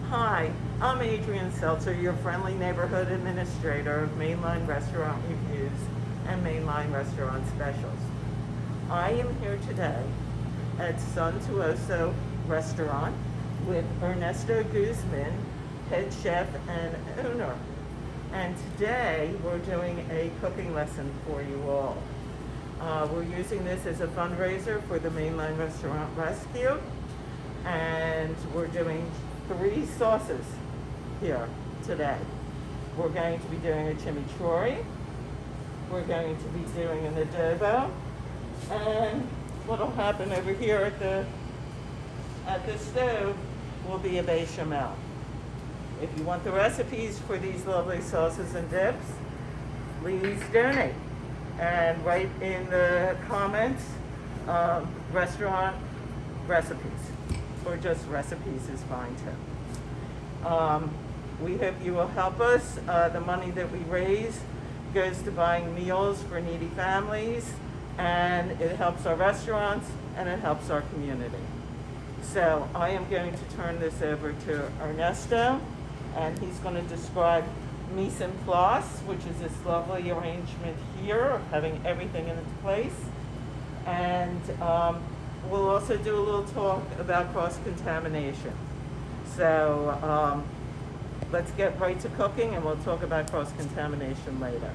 Hi, I'm Adrienne Seltzer, your friendly neighborhood administrator of Mainline Restaurant Reviews and Mainline Restaurant Specials. I am here today at Sontuosa Restaurant with Ernesto Guzman, head chef and owner. And today we're doing a cooking lesson for you all. We're using this as a fundraiser for the Mainline Restaurant Rescue, and we're doing 3 sauces here today. We're going to be doing a chimichurri, we're going to be doing an adobo, and what'll happen over here at the stove will be a bechamel. If you want the recipes for these lovely sauces and dips, please donate and write in the comments restaurant recipes, or just recipes is fine too. We hope you will help us. The money that we raise goes to buying meals for needy families, and it helps our restaurants and it helps our community. So I am going to turn this over to Ernesto, and he's going to describe mise en place, which is this lovely arrangement here of having everything in its place. And we'll also do a little talk about cross-contamination. So let's get right to cooking, and we'll talk about cross-contamination later.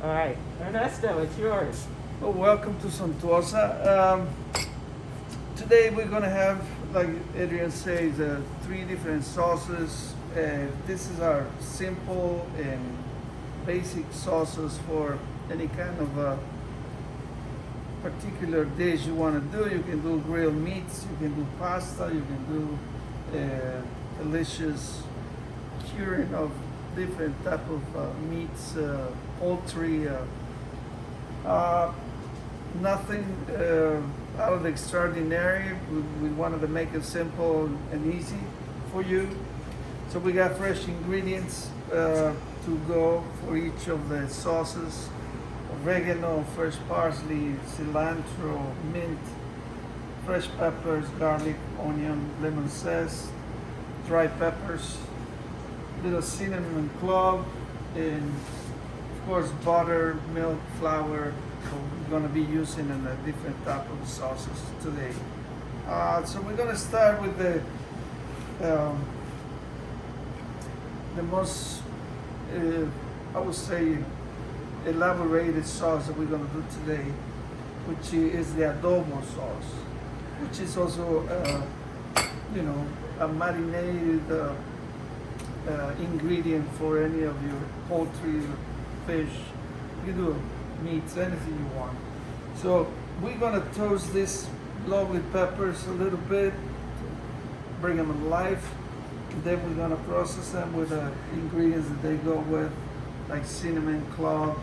All right, Ernesto, it's yours. Well, welcome to Sontuosa. Today we're going to have, like Adrian says, 3 different sauces. This is our simple and basic sauces for any kind of particular dish you want to do. You can do grilled meats, you can do pasta, you can do delicious curing of different type of meats, poultry. Nothing out of the extraordinary. We wanted to make it simple and easy for you. So we got fresh ingredients to go for each of the sauces: oregano, fresh parsley, cilantro, mint, fresh peppers, garlic, onion, lemon zest, dry peppers, little cinnamon clove, and of course butter, milk, flour. So we're going to be using in a different type of sauces today. So we're going to start with the most, I would say, elaborated sauce that we're going to do today, which is the Adobo Sauce, which is also, a marinated ingredient for any of your poultry, fish. You do meats, anything you want. So we're going to toast these lovely peppers a little bit, bring them to life. And then we're going to process them with the ingredients that they go with, like cinnamon, clove,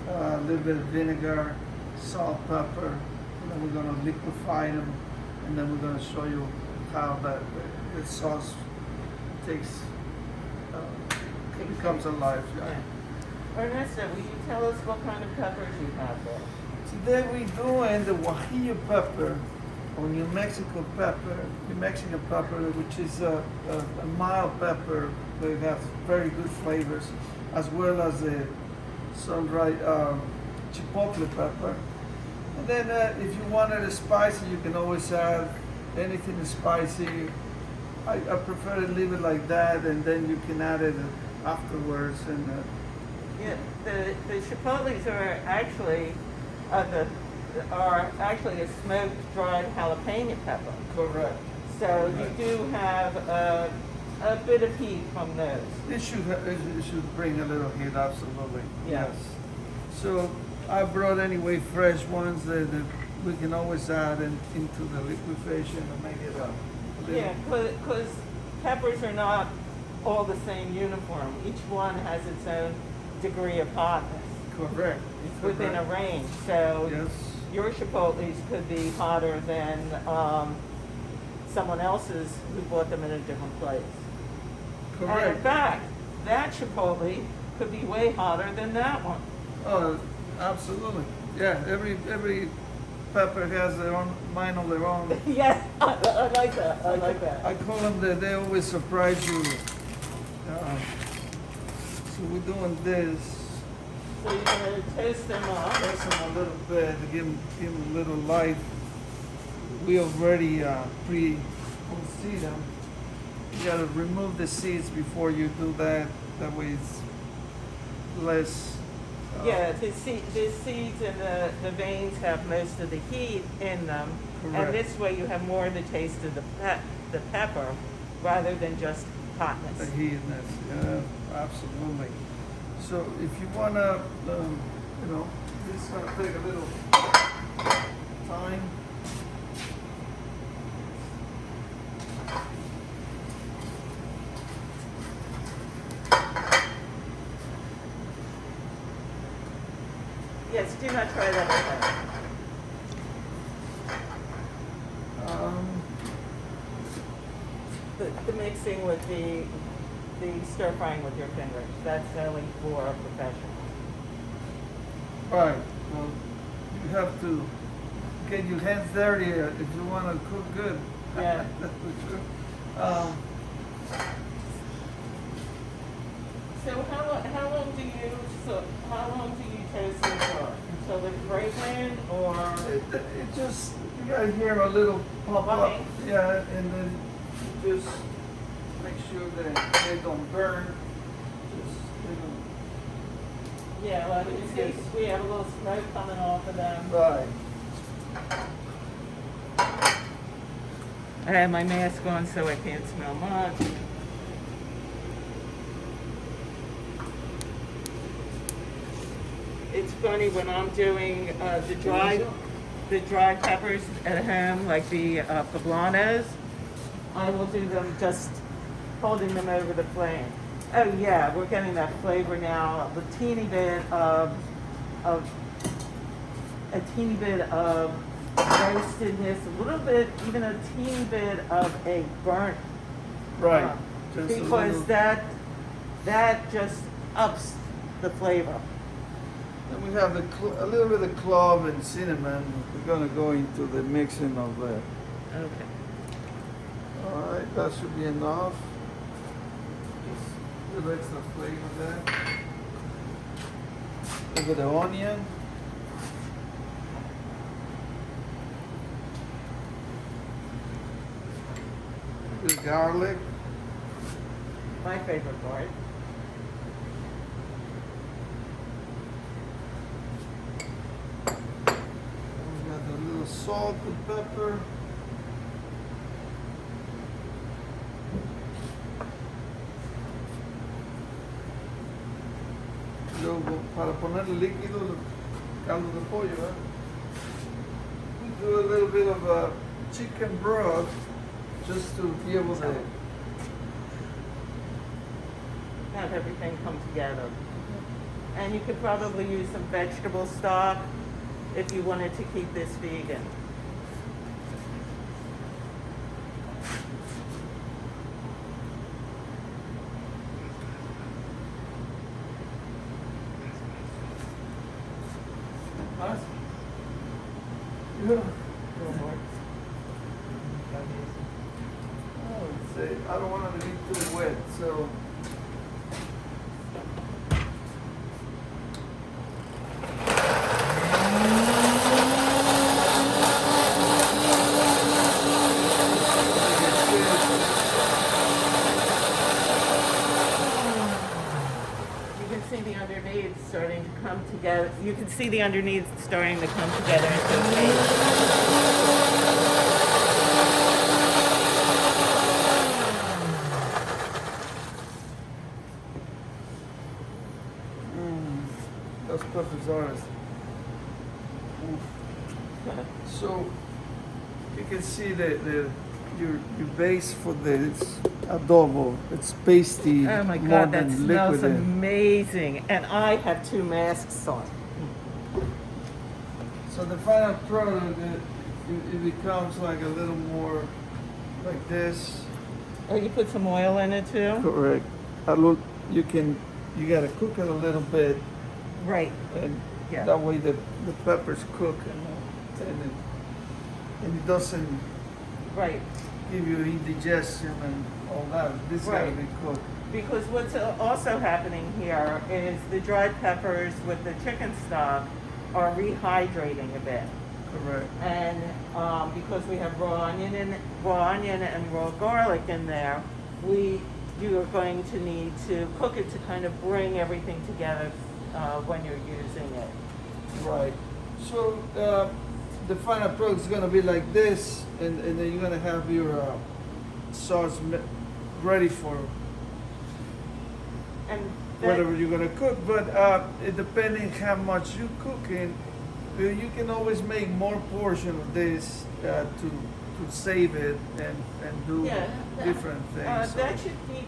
a little bit of vinegar, salt, pepper. And then we're going to liquefy them, and then we're going to show you how the sauce takes, it becomes alive. Yeah. Ernesto, will you tell us what kind of peppers you have there? Today we're doing the Guajillo pepper, or New Mexican pepper, which is a mild pepper that has very good flavors, as well as the sun-dried chipotle pepper. And then if you wanted it spicy, you can always add anything spicy. I prefer to leave it like that, and then you can add it afterwards. And Yeah, the chipotles are actually a smoked dried jalapeno pepper. correct. So you do have a bit of heat from those. It should bring a little heat, absolutely. Yeah. Yes. So I brought anyway fresh ones that we can always add into the liquefaction and make it a little. Yeah, because peppers are not all the same uniform. Each one has its own degree of hotness. Correct. It's within a range. So Yes. your chipotles could be hotter than someone else's who bought them in a different place. And in Correct. fact, that chipotle could be way hotter than that one. Oh, absolutely. Yeah. Every pepper has their own mind of their own. Yes, I like that. I like that. I call them that they always surprise you. So we're doing this. So you're gonna toast them up. Toast them a little bit to give them a little life. We already pre-seed them. You gotta remove the seeds before you do that. That way it's less. Yeah, the seeds and the veins have most of the heat in them, Correct. and this way you have more of the taste of the pepper rather than just The hotness. heatness, yeah, absolutely. So if you wanna, this is gonna take a little time. Yes, do not try that at home. The mixing with the stir frying with your fingers. That's only for a professional. Right, well, you have to get your hands dirty if you wanna cook good. Yeah. That's for sure. So how long do you toast them for? Until they're fragrant, or? It just, you gotta hear a little pop up. Right. Yeah, and then you just make sure that they don't burn. Just, Yeah, well, you see, we have a little smoke coming off of them. right. I have my mask on so I can't smell much. It's funny when I'm doing the dry peppers at home, like the poblanos, I will do them just holding them over the flame. Oh yeah, we're getting that flavor now. A teeny bit of roastedness, a little bit, even a teeny bit of a burnt. Right. Just a Because little- that just ups the flavor. And we have a little bit of clove and cinnamon. We're gonna go into the mixing of that. Okay. All right, that should be enough. Just a little extra flavor there. A little bit of onion. A little garlic. My favorite part. We got a little salt and pepper. Luego, para ponerle líquido, caldo de pollo, we do a little bit of chicken broth just to be able to. Have everything come together. And you could probably use some vegetable stock if you wanted to keep this vegan. Huh? Yeah. I don't want it to be too wet, so. You can see the underneath starting to come together. You can see the underneath starting to come together into a paste. Those peppers are. So you can see your base for this adobo. It's pasty Oh my more God, that than smells liquid. amazing. And I have 2 masks on. So the final product, it becomes like a little more like this. Oh, you put some oil in it too? Correct. You gotta cook it a little bit, Right. and Yeah. that way the peppers cook. and it doesn't Right. give you indigestion and all that. This gotta Right. be cooked. Because what's also happening here is the dried peppers with the chicken stock are rehydrating a bit. Correct. And because we have raw onion and raw garlic in there, you are going to need to cook it to kind of bring everything together when you're using it. Right. So the final product is gonna be like this, and then you're gonna have your sauce ready for And whatever you're gonna cook. But it depending how much you cooking, you can always make more portion of this to save it and do yeah, different things. So- that should keep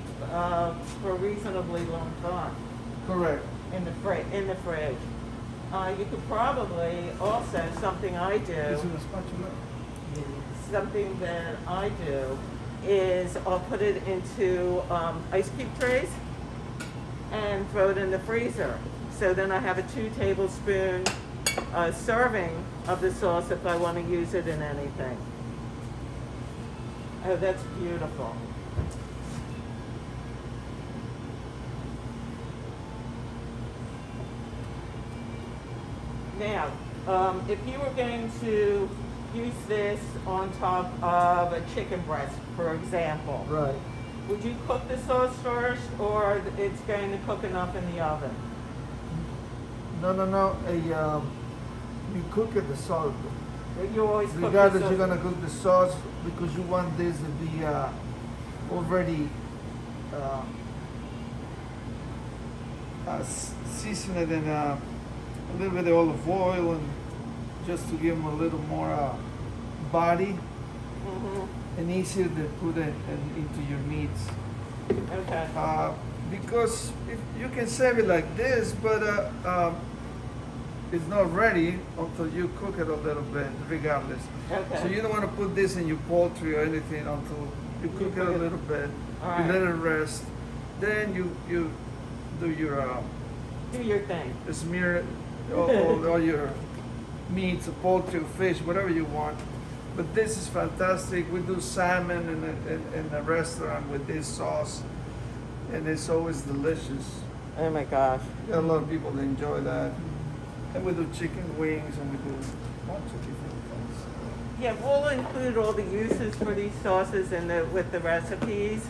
for a reasonably long time Correct. in the fridge. You could probably also something I do. This is a spatula. Something that I do is I'll put it into ice cube trays and throw it in the freezer. So then I have a 2 tablespoon serving of the sauce if I want to use it in anything. Oh, that's beautiful. Now, if you were going to use this on top of a chicken breast, for example, Right. would you cook the sauce first, or it's going to cook enough in the oven? No. You cook it the sauce. You always cook the Regardless, sauce. you're gonna cook the sauce because you want this to be already seasoned in a little bit of olive oil and just to give them a little more body Mhm. and easier to put it into your meats. Okay. Because if you can serve it like this, but it's not ready until you cook it a little bit, regardless. Okay. So you don't want to put this in your poultry or anything until you cook it a little bit. All You right. let it rest. Then you do your Do your thing. smear all your meats, or poultry, or fish, whatever you want. But this is fantastic. We do salmon in a restaurant with this sauce, and it's always delicious. Oh my gosh. Got a lot of people that enjoy that. And we do chicken wings, and we do a bunch of different things. Yeah, we'll include all the uses for these sauces with the recipes.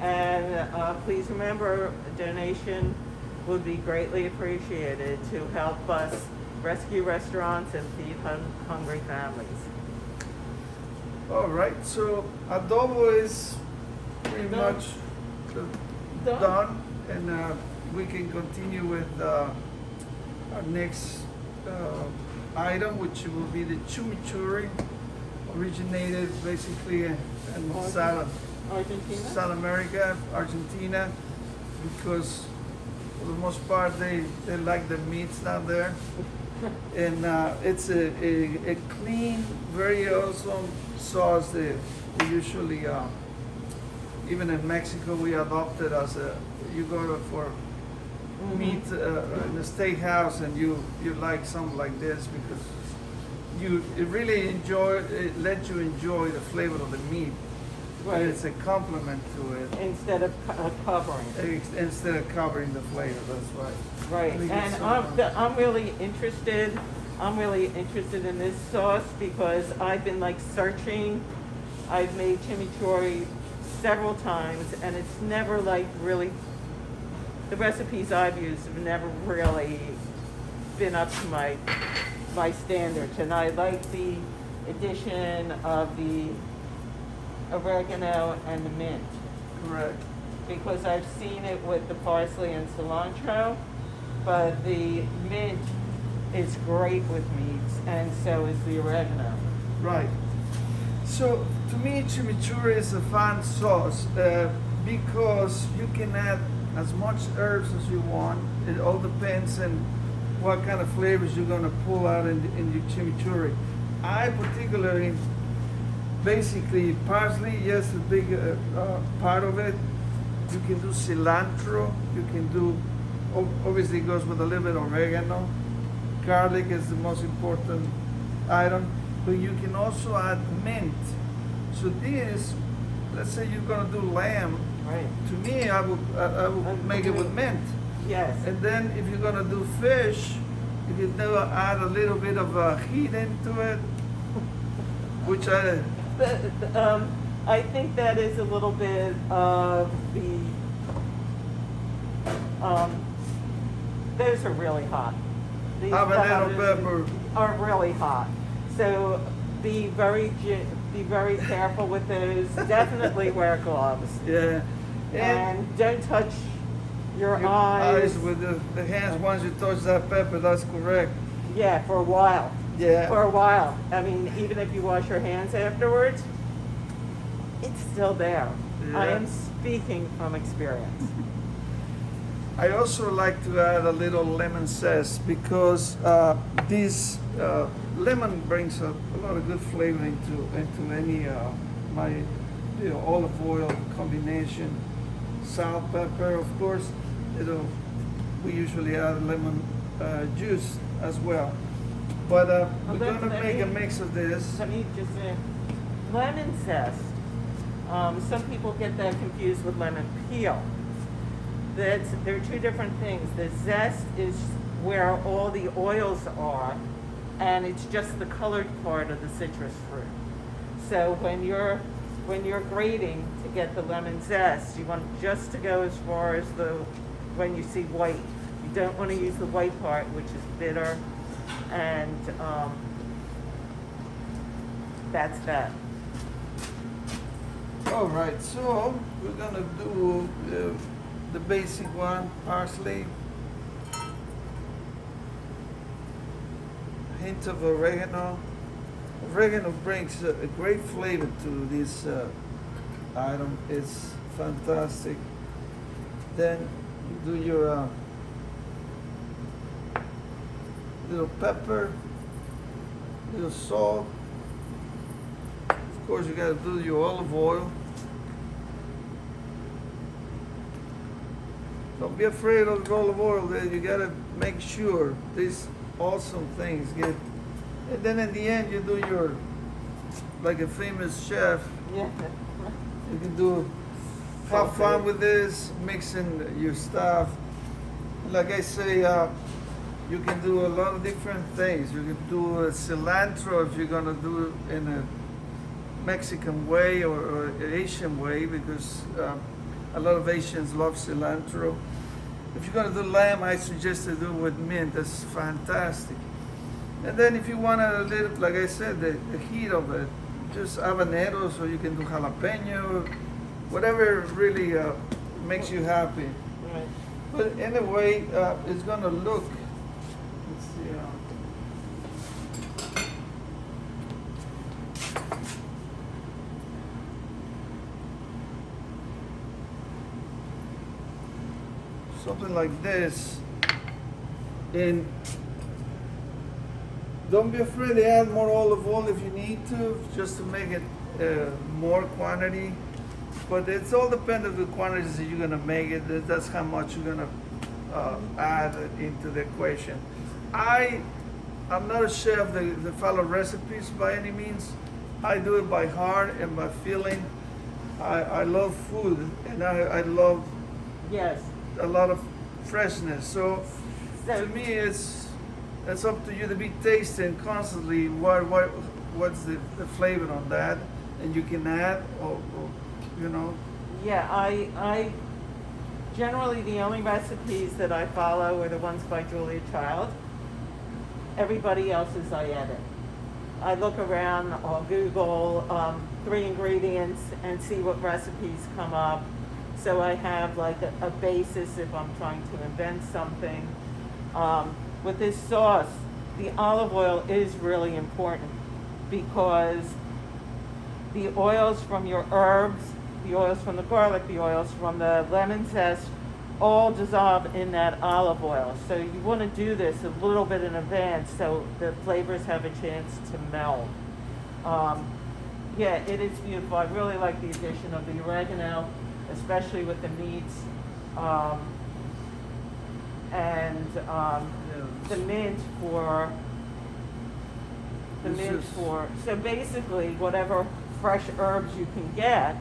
And please remember, a donation would be greatly appreciated to help us rescue restaurants and feed hungry families. All right, so adobo is pretty Done. much Done. done, and we can continue with our next item, which will be the chimichurri, originated basically in Argentina? South America, Argentina, because for the most part they like the meats down there. And it's a clean, very awesome sauce that we usually, even in Mexico, we adopted as you go for meat in a steakhouse and you like something like this because it really it lets you enjoy the flavor of the meat. Right. It's a complement to it. Instead of covering. Instead of covering the flavor, that's right. Right, I think and it's I'm really interested. I'm really interested in this sauce because I've been like searching. I've made chimichurri several times, and it's never like really. The recipes I've used have never really been up to my standards, and I like the addition of the oregano and the mint, Correct. because I've seen it with the parsley and cilantro, but the mint is great with meats, and so is the oregano. Right. So to me, chimichurri is a fun sauce because you can add as much herbs as you want. It all depends on what kind of flavors you're going to pull out in your chimichurri. I particularly, basically parsley, yes, a big part of it. You can do cilantro. You can do, obviously it goes with a little bit of oregano. Garlic is the most important item, but you can also add mint. So this, let's say you're gonna do lamb. Right. To me, I would make it with mint. Yes. And then if you're gonna do fish, you can add a little bit of heat into it, which I think that is a little bit of the. Those are really hot. These habanero pepper. are really hot. So be very careful with those. Definitely wear gloves. Yeah. And don't touch your Your eyes. with the hands once you touch that pepper, that's correct. Yeah, for a while. Yeah. For a while. I mean, even if you wash your hands afterwards, it's still there. I Yeah. am speaking from experience. I also like to add a little lemon zest because this lemon brings a lot of good flavor into any my olive oil combination. Salt, pepper, of course. We usually add lemon juice as well. But we're then gonna let make a me- mix of this. Let me just say, lemon zest. Some people get that confused with lemon peel. They're two different things. The zest is where all the oils are, and it's just the colored part of the citrus fruit. So when you're grating to get the lemon zest, you want just to go as far as when you see white. You don't want to use the white part, which is bitter, and that's that. All right, so we're gonna do the basic one: parsley, hint of oregano. Oregano brings a great flavor to this item. It's fantastic. Then you do your little pepper, little salt. Of course, you gotta do your olive oil. Don't be afraid of the olive oil. You gotta make sure these awesome things get. And then in the end, you do your, like a famous chef. Yeah. You can do have fun with this, mixing your stuff. Like I say, you can do a lot of different things. You can do cilantro if you're gonna do it in a Mexican way or Asian way, because a lot of Asians love cilantro. If you're gonna do lamb, I suggest to do it with mint. That's fantastic. And then if you want a little, like I said, the heat of it, just habaneros, or you can do jalapeno, whatever really makes you happy. Right. But anyway, it's gonna look. Let's see. Something like this. And don't be afraid to add more olive oil if you need to, just to make it more quantity. But it's all dependent on the quantities that you're gonna make it. That's how much you're gonna add into the equation. I'm not a chef that follow recipes by any means. I do it by heart and by feeling. I love food, and I love Yes. a lot of freshness. So So- to me, it's up to you to be tasting constantly what's the flavor on that, and you can add or you know. Yeah, I generally the only recipes that I follow are the ones by Julia Child. Everybody else's I edit. I look around, I'll Google 3 ingredients and see what recipes come up. So I have like a basis if I'm trying to invent something. With this sauce, the olive oil is really important because the oils from your herbs, the oils from the garlic, the oils from the lemon zest, all dissolve in that olive oil. So you want to do this a little bit in advance so the flavors have a chance to meld. Yeah, it is beautiful. I really like the addition of the oregano, especially with the meats. And the mint for The It's mint just- for, so basically, whatever fresh herbs you can get,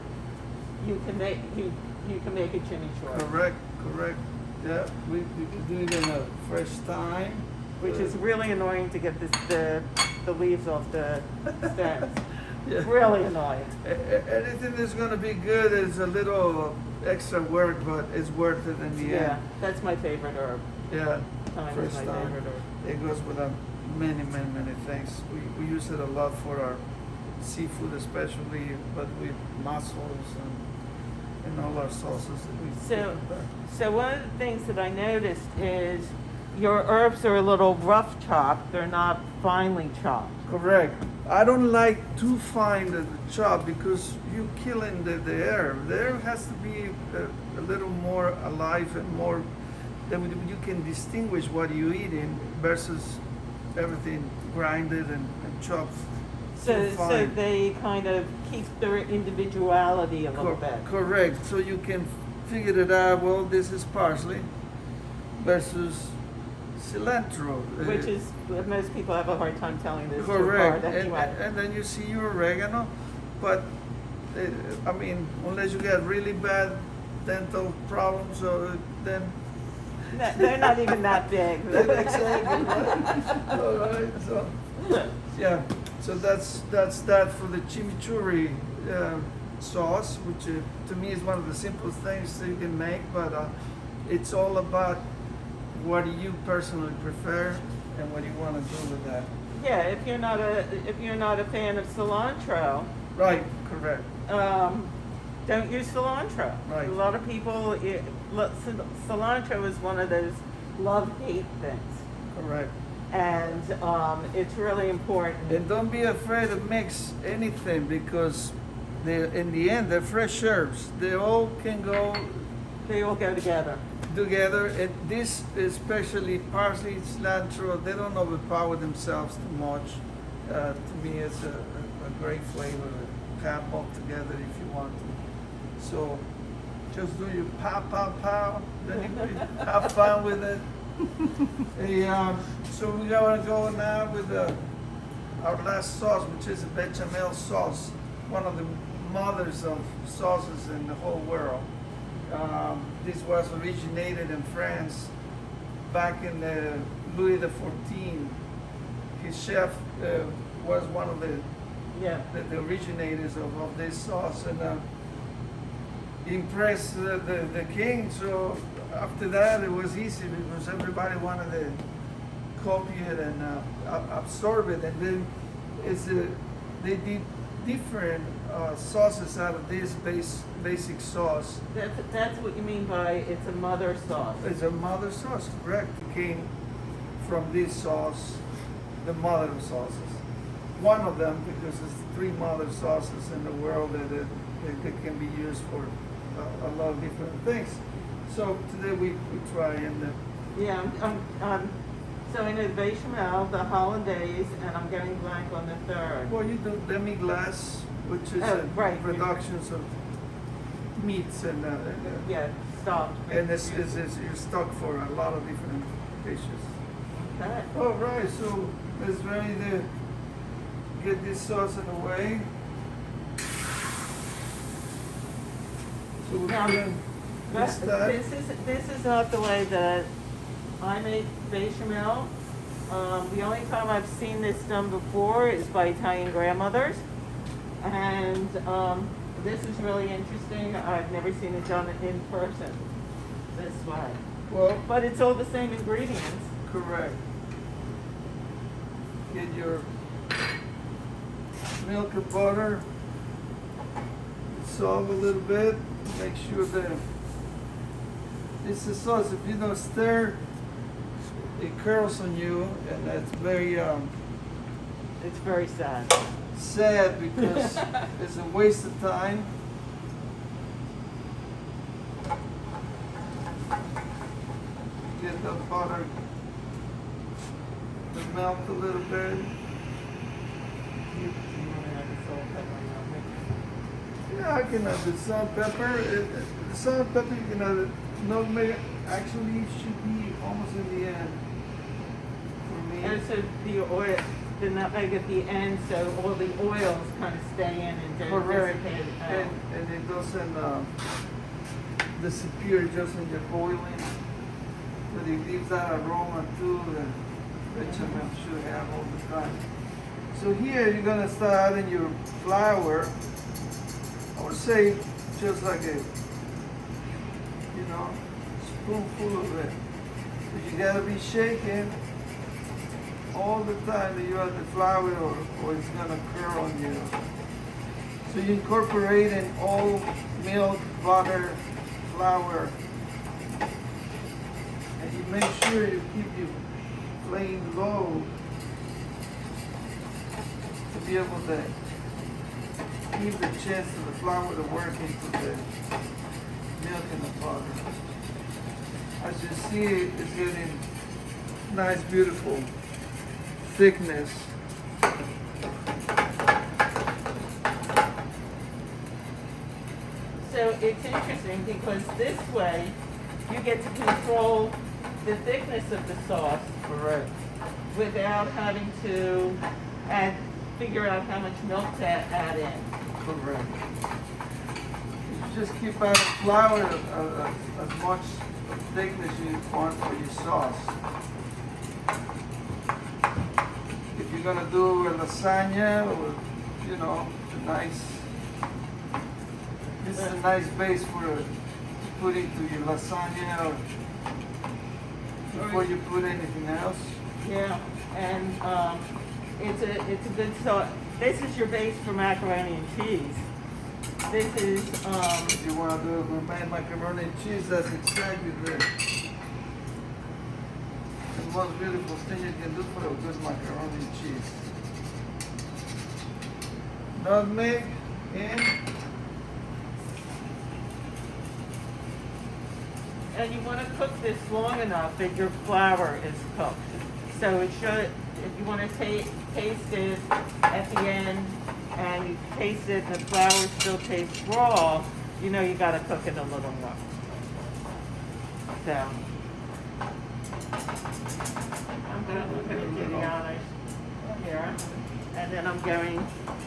you can make a chimichurri, Correct, correct. Yeah, we can do it in a fresh thyme. which is really annoying to get the leaves off the stems. Yeah. Really annoying. Anything that's gonna be good is a little extra work, but it's worth it in the Yeah, end. that's my favorite herb. Yeah, Thyme fresh is my thyme. favorite herb. It goes with many things. We use it a lot for our seafood, especially, but with mussels and all our sauces that we So, prepare. so one of the things that I noticed is your herbs are a little rough chopped. They're not finely chopped. Correct. I don't like too fine the chop because you killing the herb. The herb has to be a little more alive and more that you can distinguish what you're eating versus everything grinded and chopped. So too fine. they kind of keep their individuality a little bit. Correct. So you can figure it out. Well, this is parsley versus cilantro. Which is, most people have a hard time telling this Correct. apart anyway. And then you see your oregano, but I mean, unless you got really bad dental problems, then They're not even that big. exactly. Right. All right. So yeah. So that's that for the chimichurri sauce, which to me is one of the simplest things that you can make. But it's all about what do you personally prefer and what do you want to do with that. Yeah, if you're not a fan of cilantro, Right. Correct. don't use cilantro. Right. A lot of people, cilantro is one of those love-hate things, Correct. and it's really important. And don't be afraid to mix anything because in the end, they're fresh herbs. They all can go They all go together. together. And this, especially parsley, cilantro, they don't overpower themselves too much. To me, it's a great flavor. Have both together if you want to. So just do your pow, pow, pow. Then you have fun with it. So we gotta go now with our last sauce, which is a Bechamel Sauce, one of the mothers of sauces in the whole world. This was originated in France back in Louis XIV. His chef was one of the originators of this sauce, and impressed the king. So after that, it was easy because everybody wanted to copy it and absorb it. And then they did different sauces out of this basic sauce. That's what you mean by it's a mother sauce. It's a mother sauce, correct? It came from this sauce, the mother of sauces. One of them, because there's 3 mother sauces in the world that can be used for a lot of different things. So today we try and Yeah, so I know the bechamel, the hollandaise, and I'm getting blank on the third. well, you do demi-glace, which is Right. productions of meats and Yeah, stock. and you're stuck for a lot of different dishes. Okay. All right, so it's ready to get this sauce in the way. So we're Now, gonna This start. is not the way that I make bechamel. The only time I've seen this done before is by Italian grandmothers, and this is really interesting. I've never seen it done in person this way, Well, but it's all the same ingredients. correct. Get your milk and butter. Salt a little bit. Make sure that it's a sauce. If you don't stir, it curls on you, and that's very It's very sad. sad because it's a waste of time. Get the butter to melt a little bit. Yeah, I can have the salt, pepper. The salt, pepper, you can have it. Nutmeg actually should be almost in the end for me. And so the oil, the nutmeg at the end, so all the oils kind of stay in and don't Correct. dissipate out. And it doesn't disappear just in your boiling, but it gives that aroma too that bechamel should have all the time. So here you're gonna start adding your flour. I would say just like a, spoonful of it. But you gotta be shaking all the time that you add the flour or it's gonna curl on you. So you incorporate in all milk, butter, flour, and you make sure you keep your flame low to be able to give the chance to the flour to work into the milk and the butter. As you see, it's getting nice, beautiful thickness. So it's interesting because this way you get to control the thickness of the sauce Correct. without having to figure out how much milk to add in. Correct. You just keep adding flour as much thickness you want for your sauce. If you're gonna do a lasagna or, a nice, this is a nice base for putting to your lasagna or before you put anything else. Yeah, and it's a good sauce. This is your base for macaroni and cheese. This is If you want to do gourmet macaroni and cheese, that's exactly the most beautiful thing you can do for a good macaroni and cheese. Nutmeg in. and you want to cook this long enough that your flour is cooked. So it should, if you want to taste it at the end and you taste it and the flour still tastes raw, you know you got to cook it a little more. So I'm gonna do the honors here, and then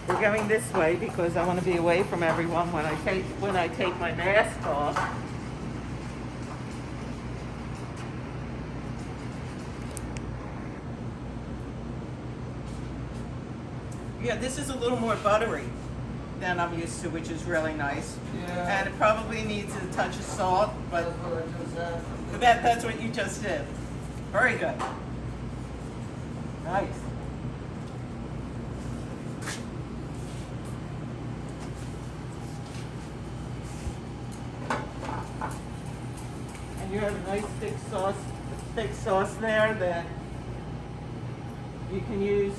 we're going this way because I want to be away from everyone when I take my mask off. Yeah, this is a little more buttery than I'm used to, which is really nice. Yeah. And it probably needs a touch of salt, but That's what I just had. that's what you just did. Very good. Nice. And you have a nice thick sauce there that you can use.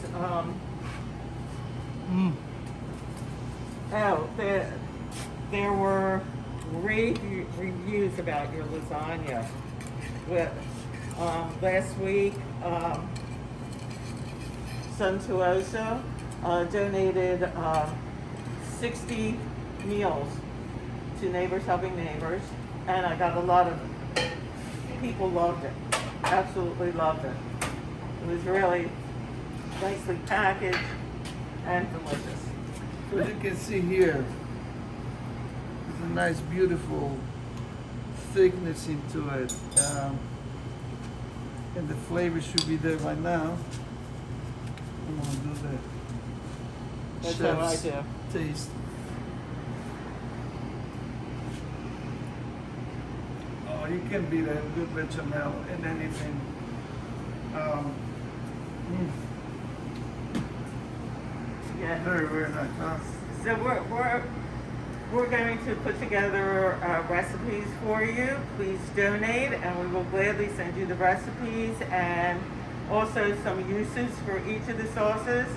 Oh, there were reviews about your lasagna. Last week, Sontuosa donated 60 meals to Neighbors Helping Neighbors, and I got a lot of people loved it. Absolutely loved it. It was really nicely packaged and delicious. So as you can see here, there's a nice, beautiful thickness into it. And the flavor should be there by now. I'm gonna do the That's how I chef's do. taste. Oh, you can beat a good bechamel in anything. Yeah. Very, very nice, huh? So we're going to put together recipes for you. Please donate, and we will gladly send you the recipes and also some uses for each of the sauces.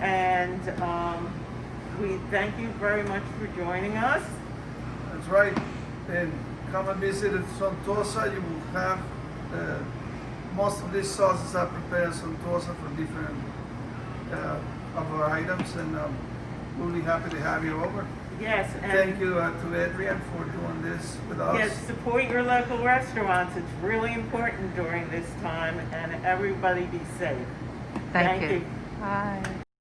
And we thank you very much for joining us. That's right. And come and visit at Sontuosa. You will have most of these sauces are prepared at Sontuosa for different of our items, and we'll be happy to have you over. Yes, and Thank you to Adrian for doing this with us. yes, support your local restaurants. It's really important during this time, and everybody be safe. Thank you. Bye.